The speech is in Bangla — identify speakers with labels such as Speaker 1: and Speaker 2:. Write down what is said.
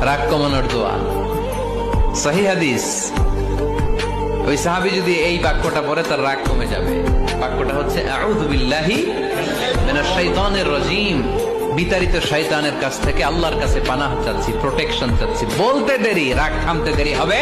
Speaker 1: রাগ কমানোর দোয়া। সহিহ হাদিস। ওই সাহাবী যদি এই বাক্যটা পড়ে তার রাগ কমে যাবে। বাক্যটা হচ্ছে আউযু বিল্লাহি মিনাশ শাইতানির রাজিম। বিতাড়িত শয়তানের কাছ থেকে আল্লাহর কাছে পানাহ চাচ্ছি, প্রোটেকশন চাচ্ছি। বলতে দেরি, রাগ থামতে দেরি হবে।